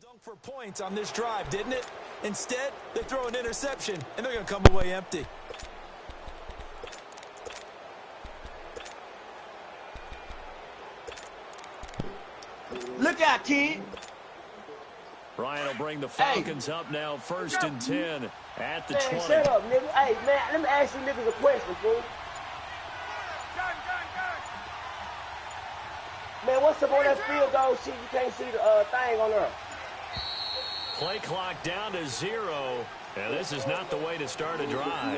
Dunk for points on this drive, didn't it? Instead, they throw an interception, and they're going to come away empty. Look out, kid. Ryan will bring the Falcons up now, 1st and 10 at the 20. Shut up, nigga. Hey, man, let me ask you niggas a question, fool. Man, what's up on that field goal shit? You can't see the thing on there. Play clock down to 0, and this is not the way to start a drive.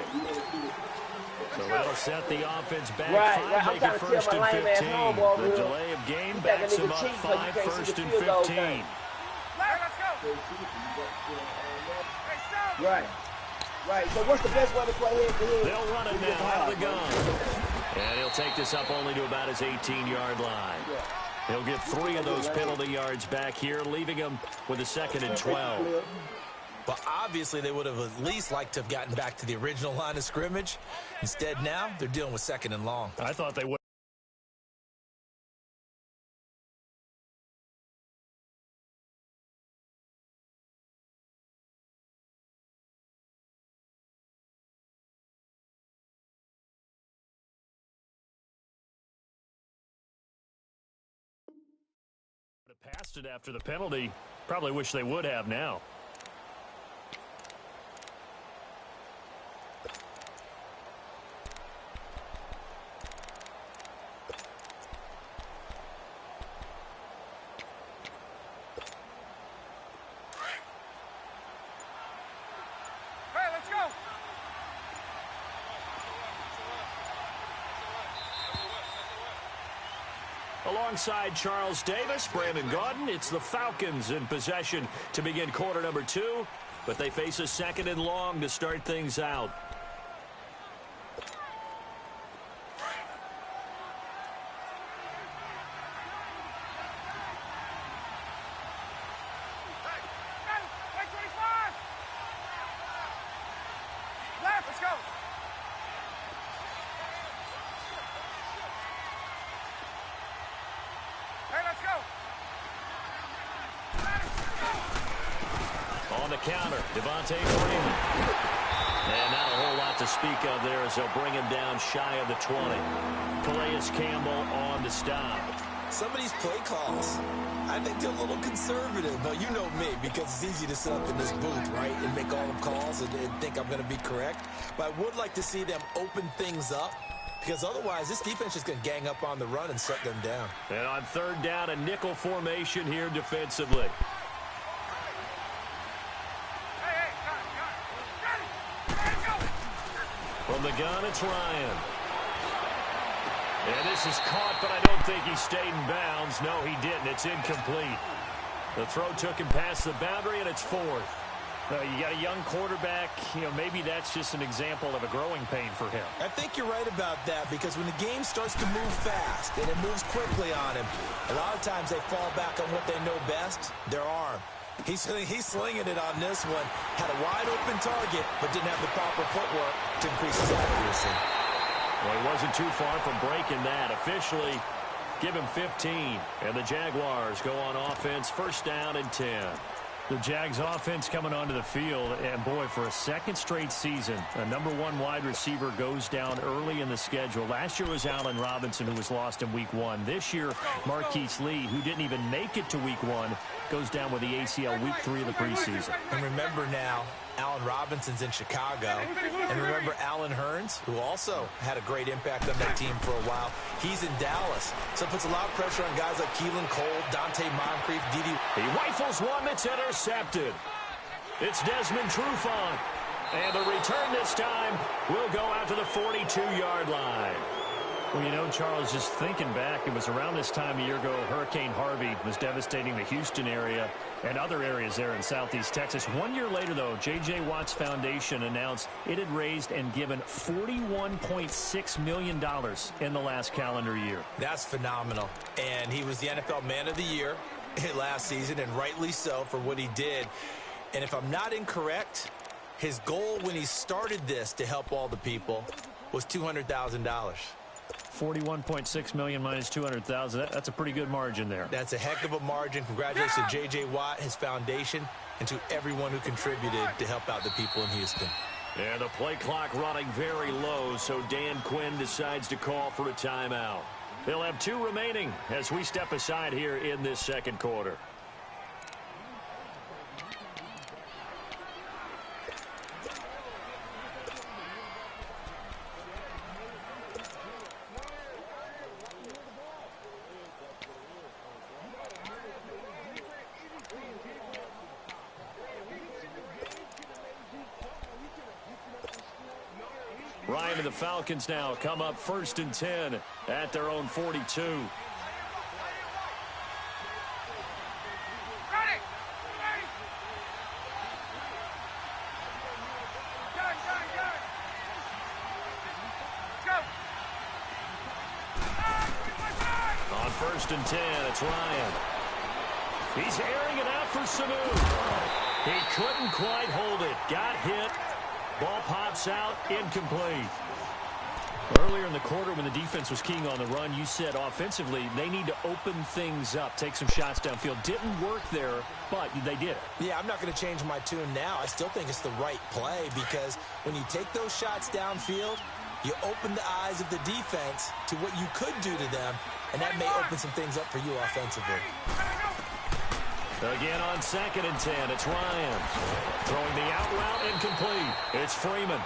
So that'll set the offense back right. 5, make it 1st and 15. The delay of game backs him up 5, 1st and 15. Right. So what's the best way to play head-to-head? They'll run it now out of the gun. And he'll take this up only to about his 18-yard line. He'll get 3 of those penalty yards back here, leaving him with a 2nd and 12. Well, obviously, they would have at least liked to have gotten back to the original line of scrimmage. Instead, now they're dealing with 2nd and long. I thought they would. Passed it after the penalty. Probably wish they would have now. Alongside Charles Davis, Brandon Gaudin, it's the Falcons in possession to begin quarter number 2, but they face a 2nd and long to start things out. And not a whole lot to speak of there as they'll bring him down shy of the 20. Calais Campbell on the stop. Some of these play calls, I think they're a little conservative, but you know me, because it's easy to sit up in this booth, right, and make all the calls and think I'm going to be correct. But I would like to see them open things up, because otherwise this defense is going to gang up on the run and shut them down. And on 3rd down, a nickel formation here defensively. From the gun, it's Ryan. And this is caught, but I don't think he stayed in bounds. No, he didn't. It's incomplete. The throw took him past the boundary, and it's 4th. You got a young quarterback. You know, maybe that's just an example of a growing pain for him. I think you're right about that, because when the game starts to move fast and it moves quickly on him, a lot of times they fall back on what they know best, their arm. He's slinging it on this one. Had a wide-open target, but didn't have the proper footwork to increase his accuracy. Well, he wasn't too far from breaking that. Officially, give him 15. And the Jaguars go on offense, 1st down and 10. The Jags offense coming onto the field, and boy, for a 2nd straight season, a #1 wide receiver goes down early in the schedule. Last year was Allen Robinson, who was lost in week 1. This year, Marquise Lee, who didn't even make it to week 1, goes down with the ACL week 3 of the preseason. And remember now, Allen Robinson's in Chicago. And remember Allen Hurns, who also had a great impact on that team for a while. He's in Dallas. So it puts a lot of pressure on guys like Keelan Cole, Dante Moncrief, Didi. He rifles one that's intercepted. It's Desmond Trufant. And the return this time will go out to the 42-yard line. Well, you know, Charles, just thinking back, it was around this time a year ago, Hurricane Harvey was devastating the Houston area and other areas there in southeast Texas. 1 year later, though, J.J. Watt's Foundation announced it had raised and given $41.6 million in the last calendar year. That's phenomenal. And he was the NFL Man of the Year last season, and rightly so for what he did. And if I'm not incorrect, his goal when he started this to help all the people was $200,000. $41.6 million minus $200,000. That's a pretty good margin there. That's a heck of a margin. Congratulations to J.J. Watt, his foundation, and to everyone who contributed to help out the people in Houston. And the play clock running very low, so Dan Quinn decides to call for a timeout. They'll have 2 remaining as we step aside here in this second quarter. Ryan and the Falcons now come up 1st and 10 at their own 42. On 1st and 10, it's Ryan. He's airing it out for Sanu. He couldn't quite hold it. Got hit. Ball pops out, incomplete. Earlier in the quarter when the defense was keying on the run, you said offensively they need to open things up, take some shots downfield. Didn't work there, but they did it. Yeah, I'm not going to change my tune now. I still think it's the right play because when you take those shots downfield, you open the eyes of the defense to what you could do to them, and that may open some things up for you offensively. Again on 2nd and 10, it's Ryan. Throwing the out route incomplete. It's Freeman.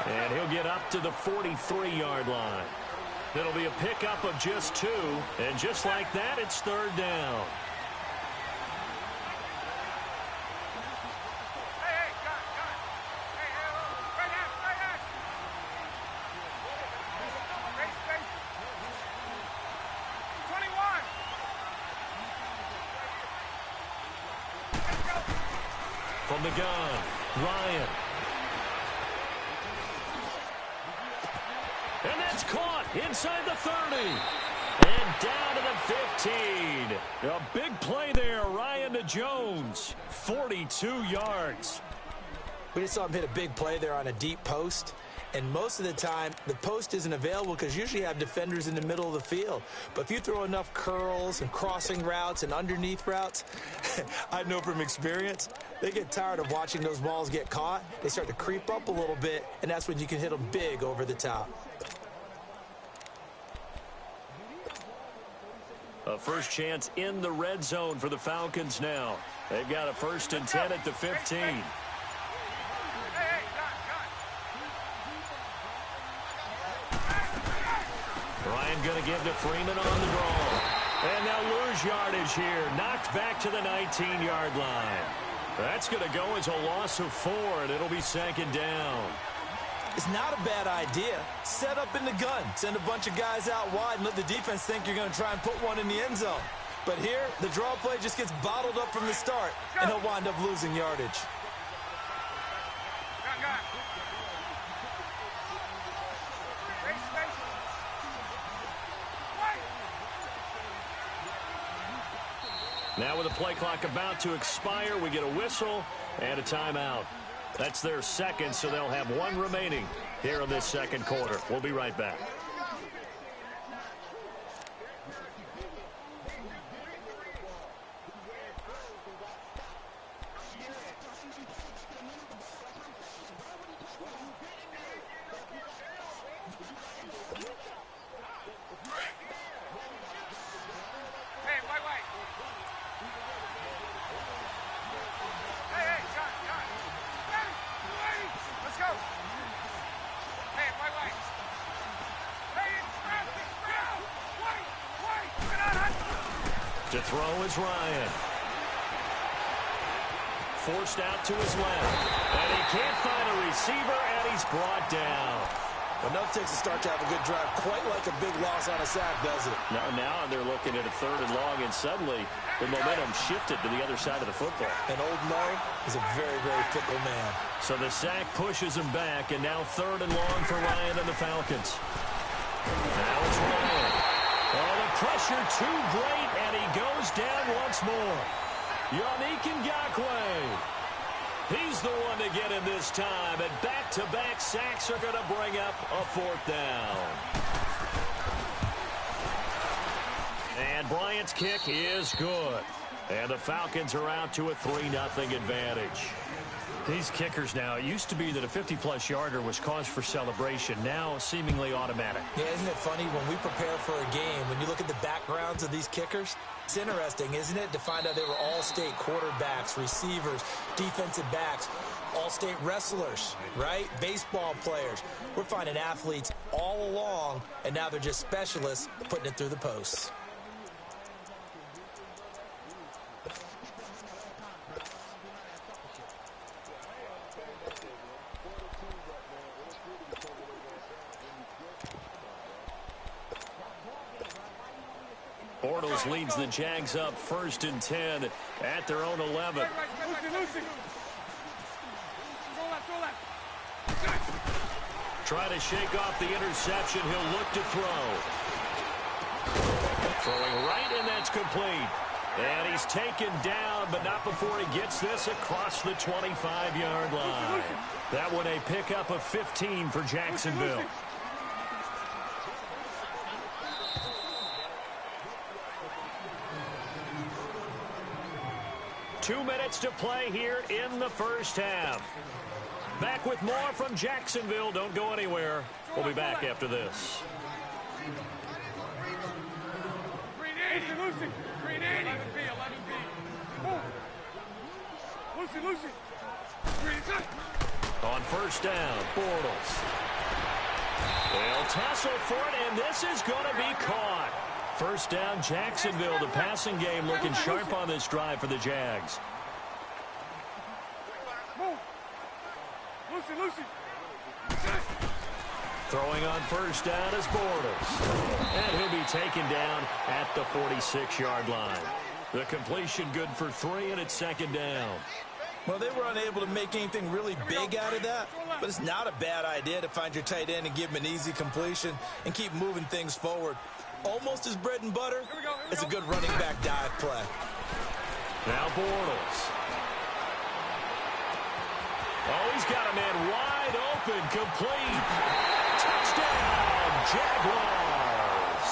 And he'll get up to the 43-yard line. It'll be a pickup of just 2. And just like that, it's 3rd down. From the gun, Ryan. And that's caught inside the 30. And down to the 15. A big play there, Ryan to Jones. 42 yards. We just saw him hit a big play there on a deep post. And most of the time, the post isn't available because usually you have defenders in the middle of the field. But if you throw enough curls and crossing routes and underneath routes, I know from experience, they get tired of watching those balls get caught. They start to creep up a little bit, and that's when you can hit them big over the top. A first chance in the red zone for the Falcons now. They've got a 1st and 10 at the 15. Ryan going to give to Freeman on the draw. And they'll lose yardage here. Knocked back to the 19-yard line. That's going to go as a loss of 4, and it'll be 2nd down. It's not a bad idea. Set up in the gun. Send a bunch of guys out wide and let the defense think you're going to try and put one in the end zone. But here, the draw play just gets bottled up from the start, and he'll wind up losing yardage. Now with the play clock about to expire, we get a whistle and a timeout. That's their 2nd, so they'll have 1 remaining here in this second quarter. We'll be right back. To throw is Ryan. Forced out to his left. And he can't find a receiver, and he's brought down. Enough takes a start to have a good drive. Quite like a big loss on a sack, does it? Now they're looking at a 3rd and long, and suddenly the momentum shifted to the other side of the football. And old Mo is a very, very fickle man. So the sack pushes him back, and now 3rd and long for Ryan and the Falcons. Now it's Ryan. Oh, the pressure too great, and he goes down once more. Yannick Ngakoue. He's the one to get him this time, and back-to-back sacks are going to bring up a 4th down. And Bryant's kick is good. And the Falcons are out to a 3-0 advantage. These kickers now, it used to be that a 50-plus yarder was cause for celebration. Now, seemingly automatic. Yeah, isn't it funny when we prepare for a game, when you look at the backgrounds of these kickers, it's interesting, isn't it, to find out they were all-state quarterbacks, receivers, defensive backs, all-state wrestlers, right? Baseball players. We're finding athletes all along, and now they're just specialists putting it through the posts. Bortles leads the Jags up 1st and 10 at their own 11. Trying to shake off the interception. He'll look to throw. Throwing right, and that's complete. And he's taken down, but not before he gets this across the 25-yard line. That one a pickup of 15 for Jacksonville. 2 minutes to play here in the first half. Back with more from Jacksonville. Don't go anywhere. We'll be back after this. On first down, Bortles. They'll tussle for it, and this is going to be caught. First down, Jacksonville. The passing game looking sharp on this drive for the Jags. Throwing on first down is Bortles. And he'll be taken down at the 46-yard line. The completion good for 3, and it's 2nd down. Well, they were unable to make anything really big out of that, but it's not a bad idea to find your tight end and give him an easy completion and keep moving things forward. Almost his bread and butter. It's a good running back dive play. Now Bortles. Oh, he's got a man wide open, complete. Touchdown, Jaguars.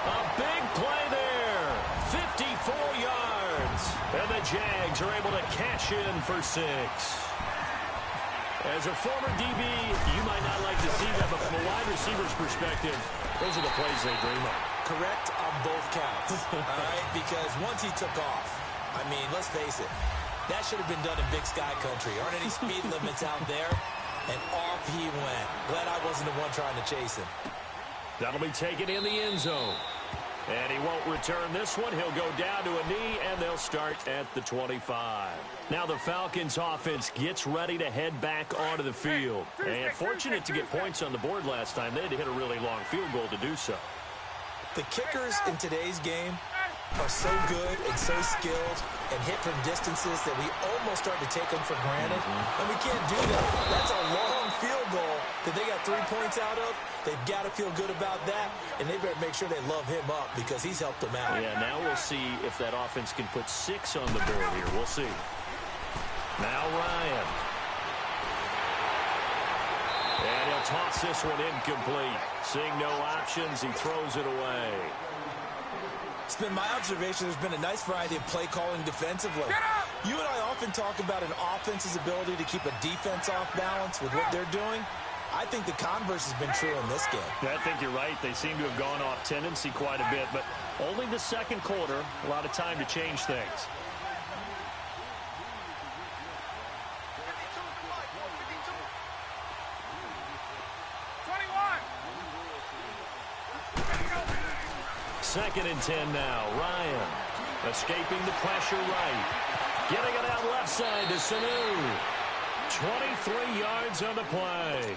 A big play there. 54 yards. And the Jags are able to cash in for 6. As a former DB, you might not like to see that, but from a wide receiver's perspective, those are the plays they dream of. Correct on both counts, all right? Because once he took off, I mean, let's face it, that should have been done in Big Sky Country. Aren't any speed limits out there? And off he went. Glad I wasn't the one trying to chase him. That'll be taken in the end zone. And he won't return this one. He'll go down to a knee, and they'll start at the 25. Now the Falcons offense gets ready to head back onto the field. And fortunate to get points on the board last time. They had to hit a really long field goal to do so. The kickers in today's game are so good and so skilled and hit from distances that we almost start to take them for granted. And we can't do that. That's a long field goal that they got 3 points out of. They've got to feel good about that, and they better make sure they love him up because he's helped them out. Yeah, now we'll see if that offense can put 6 on the board here. We'll see. Now Ryan. And he'll toss this one incomplete. Seeing no options, he throws it away. It's been my observation there's been a nice variety of play calling defensively. You and I often talk about an offense's ability to keep a defense off balance with what they're doing. I think the converse has been true in this game. I think you're right. They seem to have gone off tendency quite a bit, but only the second quarter, a lot of time to change things. Second and 10 now. Ryan escaping the pressure right. Getting it out left side to Sanu. 23 yards on the play.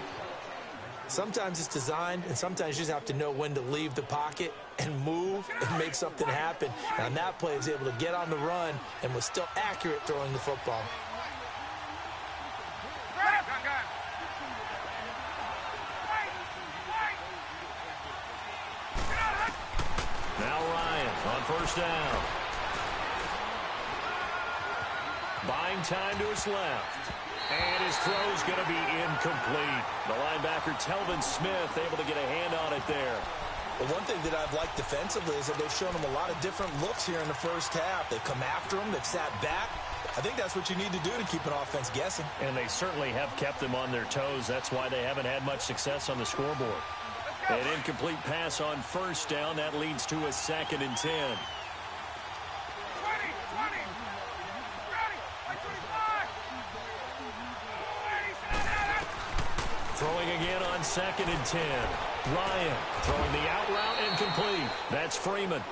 Sometimes it's designed, and sometimes you just have to know when to leave the pocket and move and make something happen. And on that play, he was able to get on the run and was still accurate throwing the football. Now Ryan on first down. Buying time to his left. And his throw's going to be incomplete. The linebacker, Telvin Smith, able to get a hand on it there. Well, one thing that I've liked defensively is that they've shown them a lot of different looks here in the first half. They've come after them. They've sat back. I think that's what you need to do to keep an offense guessing. And they certainly have kept them on their toes. That's why they haven't had much success on the scoreboard. An incomplete pass on first down. That leads to a 2nd and 10. Throwing again on 2nd and 10. Ryan throwing the out route and complete. That's Freeman.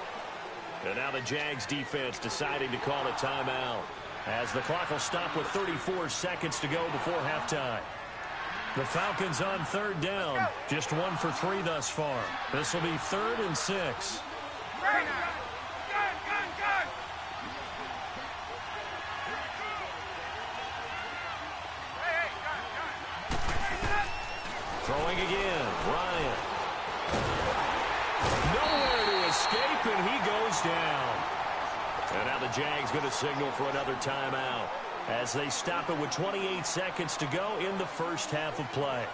And now the Jags defense deciding to call a timeout, as the clock will stop with 34 seconds to go before halftime. The Falcons on 3rd down. Just 1 for 3 thus far. This will be 3rd and 6. Throwing again. Ryan. Nowhere to escape, and he goes down. And now the Jags going to signal for another timeout, as they stop it with 28 seconds to go in the first half of play.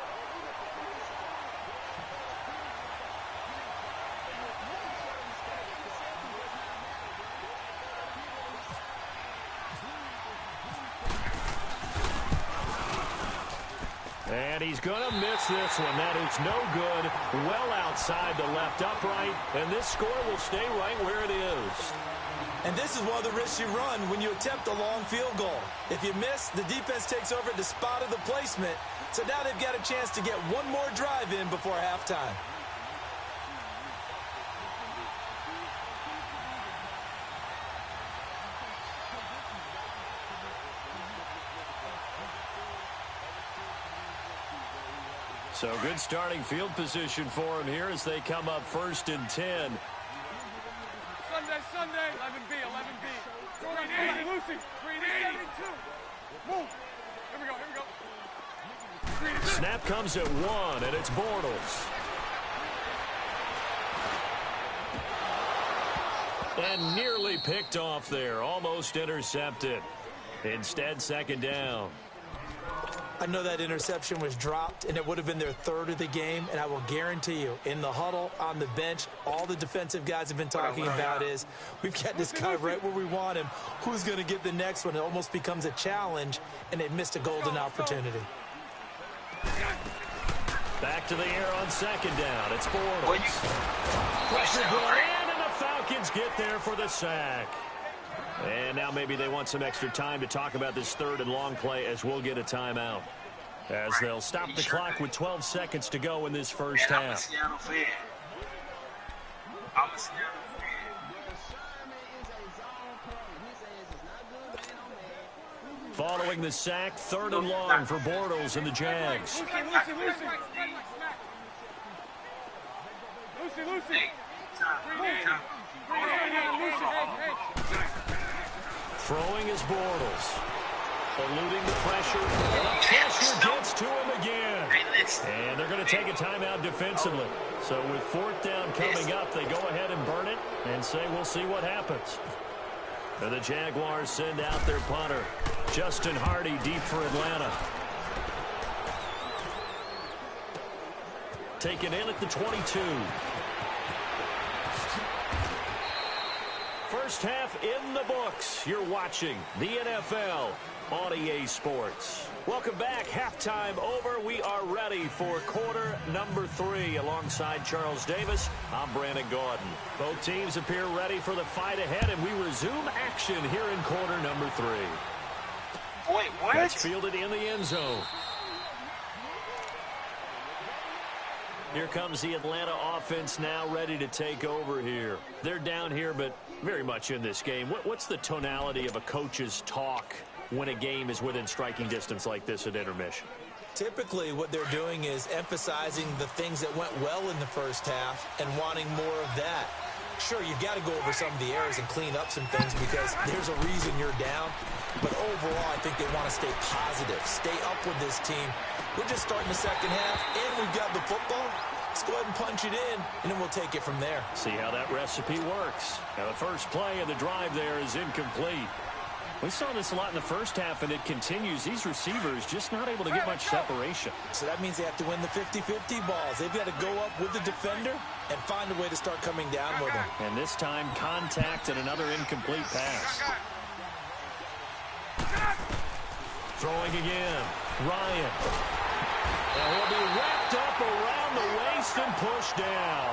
And he's going to miss this one. That is no good. Well outside the left upright, and this score will stay right where it is. And this is one of the risks you run when you attempt a long field goal. If you miss, the defense takes over at the spot of the placement. So now they've got a chance to get one more drive in before halftime. So good starting field position for him here as they come up 1st and 10. Sunday, 11B. Green 80, Lucy. Green 82. Move. Here we go. Snap comes at 1, and it's Bortles. And nearly picked off there. Almost intercepted. Instead, 2nd down. I know that interception was dropped, and it would have been their 3rd of the game, and I will guarantee you, in the huddle, on the bench, all the defensive guys have been talking about is, we've got this guy right where we want him. Who's going to get the next one? It almost becomes a challenge, and they missed a golden opportunity. Back to the air on 2nd down. It's Bortles. Pressure brought in, and the Falcons get there for the sack. And now maybe they want some extra time to talk about this 3rd and long play, as we'll get a timeout, as they'll stop the clock with 12 seconds to go in this first half. Following the sack, 3rd and long for Bortles and the Jags. Lucy. Throwing is Bortles. Eluding the pressure. And the pressure gets to him again. And they're going to take a timeout defensively. So with 4th down coming up, they go ahead and burn it and say we'll see what happens. And the Jaguars send out their punter, Justin Hardy, deep for Atlanta. Taken in at the 22. First half in the books. You're watching the NFL on EA Sports. Welcome back. Halftime over. We are ready for quarter number 3. Alongside Charles Davis, I'm Brandon Gordon. Both teams appear ready for the fight ahead, and we resume action here in quarter number 3. Wait, what? That's fielded in the end zone. Here comes the Atlanta offense now ready to take over here. They're down here, but very much in this game. What's the tonality of a coach's talk when a game is within striking distance like this at intermission? Typically, what they're doing is emphasizing the things that went well in the first half and wanting more of that. Sure, you've got to go over some of the errors and clean up some things because there's a reason you're down. But overall, I think they want to stay positive, stay up with this team. We're just starting the second half, and we've got the football. Let's go ahead and punch it in, and then we'll take it from there. See how that recipe works. Now, the first play of the drive there is incomplete. We saw this a lot in the first half, and it continues. These receivers just not able to get much separation. So that means they have to win the 50-50 balls. They've got to go up with the defender and find a way to start coming down with him. And this time, contact and another incomplete pass. Throwing again. Ryan. And he'll be wrapped up around the waist and pushed down.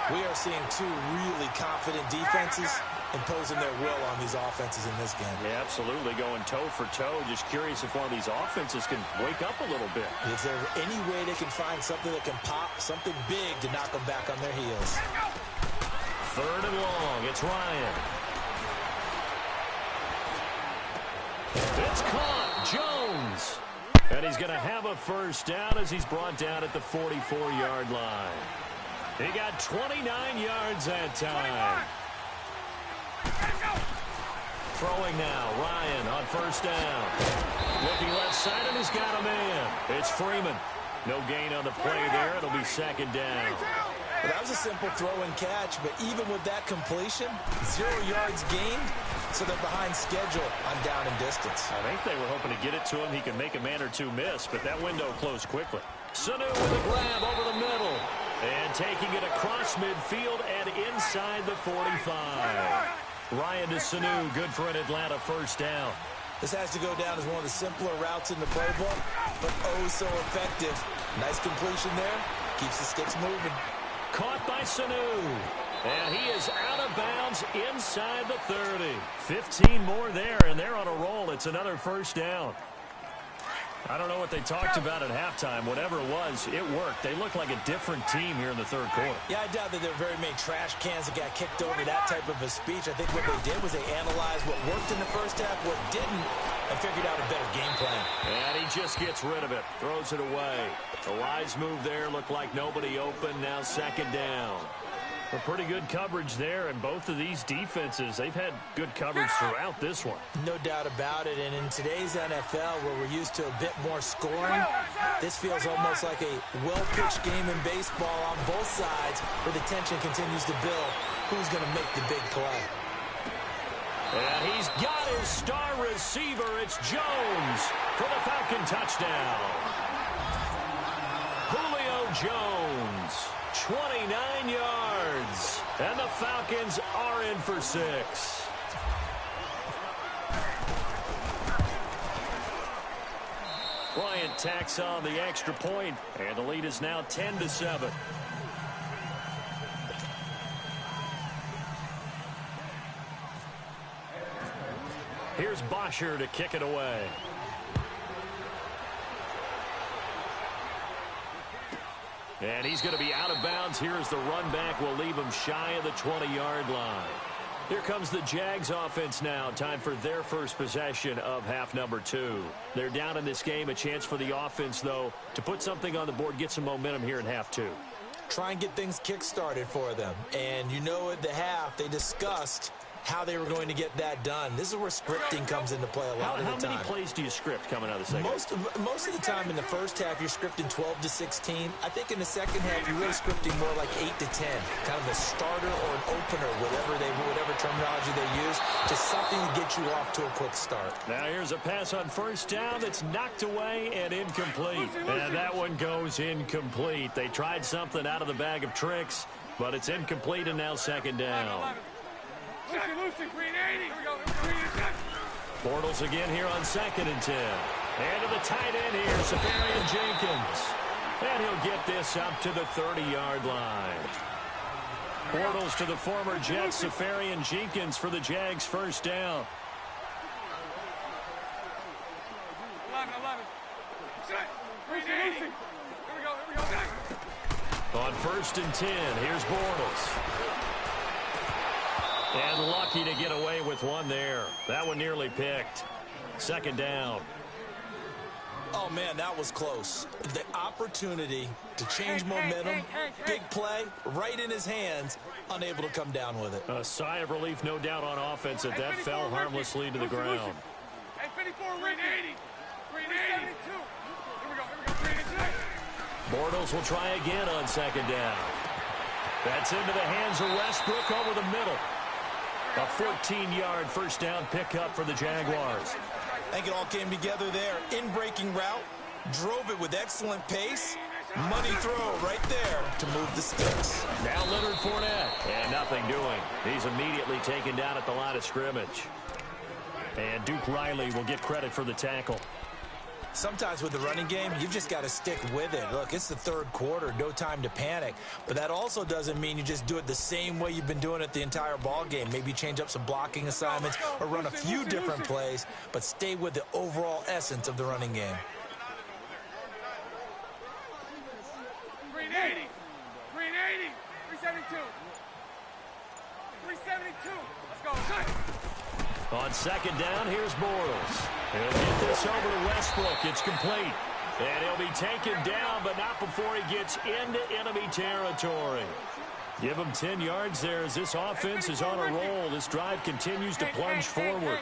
We are seeing two really confident defenses imposing their will on these offenses in this game. Yeah, absolutely, going toe for toe. Just curious if one of these offenses can wake up a little bit. Is there any way they can find something that can pop, something big to knock them back on their heels? 3rd and long. It's Ryan. It's caught. Jones. And he's going to have a first down as he's brought down at the 44-yard line. He got 29 yards that time. Throwing now, Ryan on first down. Looking left side, and he's got a man. It's Freeman. No gain on the play there. It'll be 2nd down. Well, that was a simple throw and catch, but even with that completion, 0 yards gained, so they're behind schedule on down and distance. I think they were hoping to get it to him. He could make a man or two miss, but that window closed quickly. Sanu with a grab over the middle. And taking it across midfield and inside the 45. Ryan to Sanu, good for an Atlanta first down. This has to go down as one of the simpler routes in the playbook, but oh so effective. Nice completion there. Keeps the sticks moving. Caught by Sanu. And he is out of bounds inside the 30. 15 more there, and they're on a roll. It's another first down. I don't know what they talked about at halftime. Whatever it was, it worked. They look like a different team here in the 3rd quarter. Yeah, I doubt that there were very many trash cans that got kicked over, that type of a speech. I think what they did was they analyzed what worked in the first half, what didn't, and figured out a better game plan. And he just gets rid of it, throws it away. The Lions move there, looked like nobody open, now 2nd down. A pretty good coverage there, and both of these defenses, they've had good coverage throughout this one. No doubt about it, and in today's NFL, where we're used to a bit more scoring, this feels almost like a well-pitched game in baseball on both sides, where the tension continues to build. Who's going to make the big play? And he's got his star receiver. It's Jones for the Falcon touchdown. Julio Jones, 29 yards, and the Falcons are in for 6. Bryant tacks on the extra point, and the lead is now 10-7. Here's Bosher to kick it away. And he's going to be out of bounds. Here's the run back. Will leave him shy of the 20-yard line. Here comes the Jags offense now. Time for their first possession of half number 2. They're down in this game. A chance for the offense, though, to put something on the board, get some momentum here in half 2. Try and get things kick-started for them. And you know at the half, they discussed how they were going to get that done. This is where scripting comes into play a lot of the time. How many plays do you script coming out of the second? Most of the time in the first half, you're scripting 12 to 16. I think in the second half, you're really scripting more like 8 to 10. Kind of a starter or an opener, whatever terminology they use. Just something to get you off to a quick start. Now here's a pass on first down that's knocked away and incomplete. And that one goes incomplete. They tried something out of the bag of tricks, but it's incomplete and now 2nd down. Lucy, 380. Here we go. Bortles again here on 2nd and 10. And to the tight end here, Safarian Jenkins. And he'll get this up to the 30-yard line. Bortles to the former Jet, Safarian Jenkins for the Jags first down. 11. 380. Here we go. On 1st and 10, here's Bortles. And lucky to get away with one there. That one nearly picked. 2nd down. Oh, man, that was close. The opportunity to change momentum, big play, right in his hands, unable to come down with it. A sigh of relief, no doubt, on offense that fell harmlessly to the ground. Hey, 54, 380. 382. Here we go. Bortles will try again on 2nd down. That's into the hands of Westbrook over the middle. A 14-yard first down pickup for the Jaguars. I think it all came together there. In-breaking route, drove it with excellent pace. Money throw right there to move the sticks. Now Leonard Fournette, and nothing doing. He's immediately taken down at the line of scrimmage. And Duke Riley will get credit for the tackle. Sometimes with the running game, you've just got to stick with it. Look, it's the third quarter, no time to panic. But that also doesn't mean you just do it the same way you've been doing it the entire ball game. Maybe change up some blocking assignments or run a few different plays, but stay with the overall essence of the running game. 380, 380, 372, 372. Let's go. On second down, here's Bortles. He'll get this over to Westbrook. It's complete. And he'll be taken down, but not before he gets into enemy territory. Give him 10 yards there as this offense is on a roll. This drive continues to plunge forward.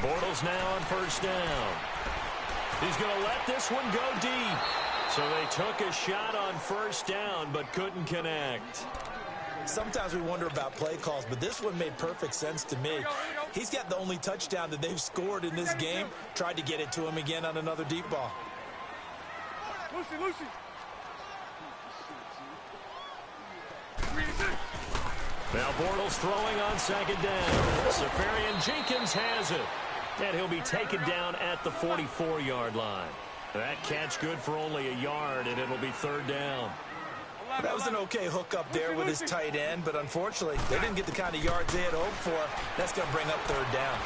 Bortles now on first down. He's going to let this one go deep. So they took a shot on first down, but couldn't connect. Sometimes we wonder about play calls, but this one made perfect sense to me. He's got the only touchdown that they've scored in this game. Tried to get it to him again on another deep ball. Lucy. Now Bortles throwing on second down. Safarian Jenkins has it. And he'll be taken down at the 44-yard line. That catch good for only a yard, and it'll be third down. That was an okay hook up there with his tight end, but unfortunately, they didn't get the kind of yards they had hoped for. That's going to bring up third down.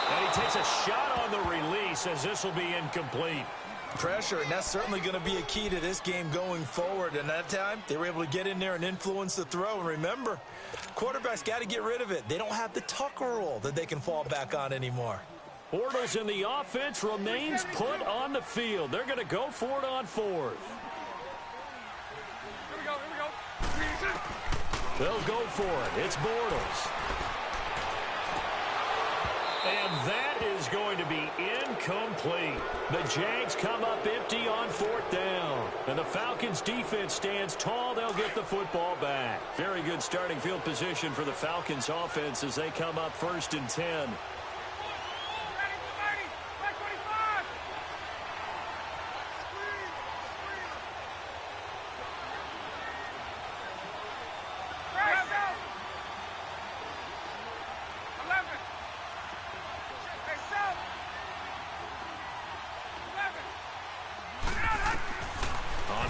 And he takes a shot on the release as this will be incomplete. Pressure, and that's certainly going to be a key to this game going forward. And that time, they were able to get in there and influence the throw. And remember, quarterbacks got to get rid of it. They don't have the Tucker rule that they can fall back on anymore. Bortles in the offense remains put on the field. They're going to go for it on fourth. Here we go. They'll go for it. It's Bortles. And that is going to be incomplete. The Jags come up empty on fourth down. And the Falcons defense stands tall. They'll get the football back. Very good starting field position for the Falcons offense as they come up first and 10.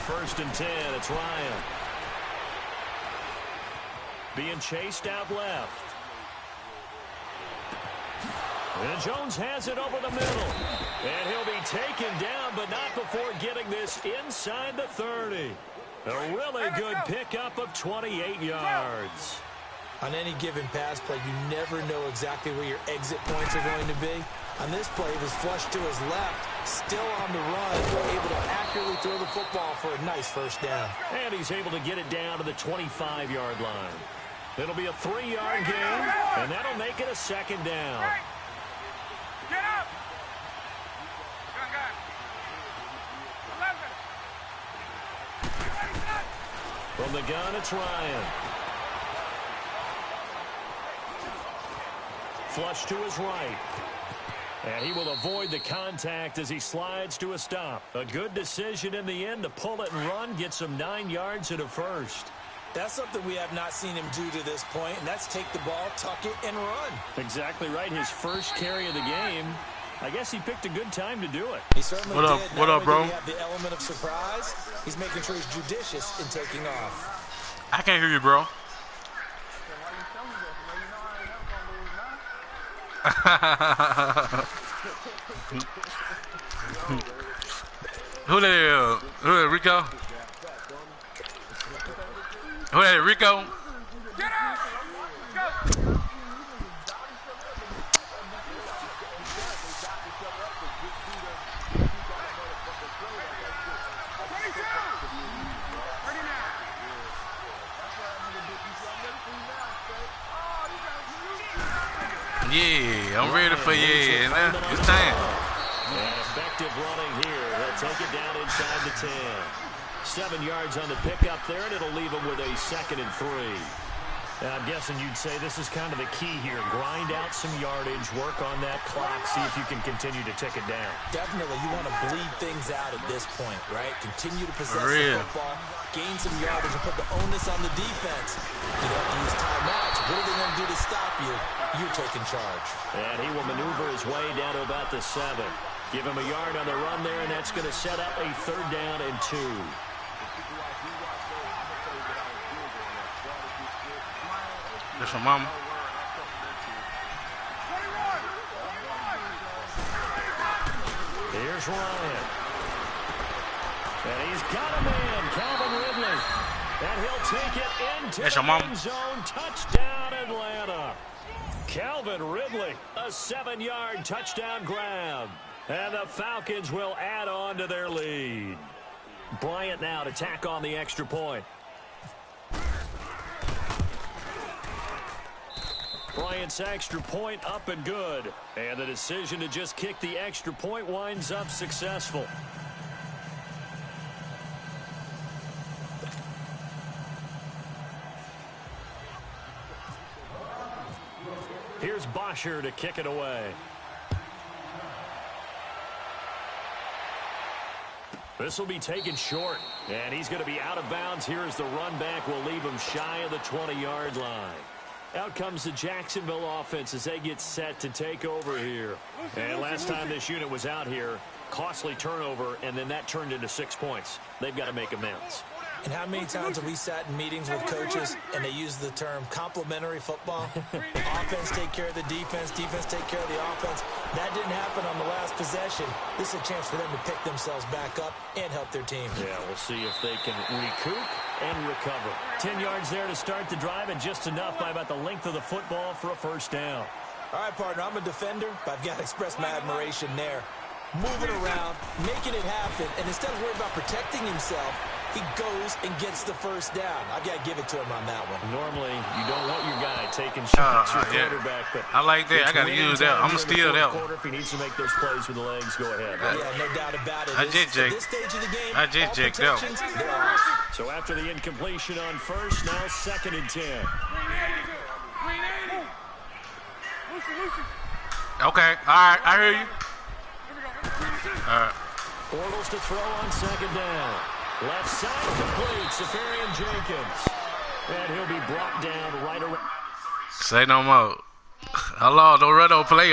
First and 10, it's Ryan. Being chased out left. And Jones has it over the middle. And he'll be taken down, but not before getting this inside the 30. A really good pickup of 28 yards. On any given pass play, you never know exactly where your exit points are going to be. On this play, he was flushed to his left, still on the run, able to accurately throw the football for a nice first down. And he's able to get it down to the 25-yard line. It'll be a 3-yard gain, and that'll make it a second down. Get up! From the gun, it's Ryan. Flush to his right. And he will avoid the contact as he slides to a stop. A good decision in the end to pull it and run, get some 9 yards and a first. That's something we have not seen him do to this point, and that's take the ball, tuck it, and run. Exactly right. His first carry of the game. I guess he picked a good time to do it. He certainly did. What up, bro? He have the element of surprise. He's making sure he's judicious in taking off. I can't hear you, bro. Who that is? Who that, Rico? Who that, Rico? Get up! Let's go! Yeah, I'm ready for you. It's time. And effective running here. They'll take it down inside the 10. 7 yards on the pickup there, and it'll leave him with a 2nd and 3. I'm guessing you'd say this is kind of the key here. Grind out some yardage, work on that clock, see if you can continue to tick it down. Definitely, you want to bleed things out at this point, right? Continue to possess the football, gain some yardage, and put the onus on the defense. You don't have to use timeouts. What are they going to do to stop you? You're taking charge. And he will maneuver his way down to about the 7. Give him a yard on the run there, and that's going to set up a 3rd down and 2. That's for mama. Here's Ryan. And he's got a man, Calvin Ridley. And he'll take it into That's the your mama. end zone. Touchdown, Atlanta. Calvin Ridley, a 7-yard touchdown grab. And the Falcons will add on to their lead. Bryant now to tack on the extra point. Bryant's extra point up and good. And the decision to just kick the extra point winds up successful. Here's Bosher to kick it away. This will be taken short. And he's going to be out of bounds here as the run back will leave him shy of the 20-yard line. Out comes the Jacksonville offense as they get set to take over here. And last time this unit was out here, costly turnover, and then that turned into 6 points. They've got to make amends. And how many times have we sat in meetings with coaches and they use the term complementary football? Offense take care of the defense, defense take care of the offense. That didn't happen on the last possession. This is a chance for them to pick themselves back up and help their team. Yeah, we'll see if they can recoup and recover. 10 yards there to start the drive, and just enough by about the length of the football for a 1st down. All right, partner, I'm a defender, but I've got to express my admiration there. Moving around, making it happen, and instead of worrying about protecting himself, he goes and gets the 1st down. I've got to give it to him on that one. Normally, you don't want your guy taking shots, your quarterback, but I like that. I got to use that. I'm going to steal that one. If he needs to make those plays with the legs, go ahead. Yeah, no doubt about it. I just jigged out. So after the incompletion on 1st, now 2nd and 10. Okay. All right. I hear you. All right. Bortles to throw on 2nd down. Left side complete, Safarian Jenkins. And he'll be brought down right around. Say no more. Hello, don't run no play.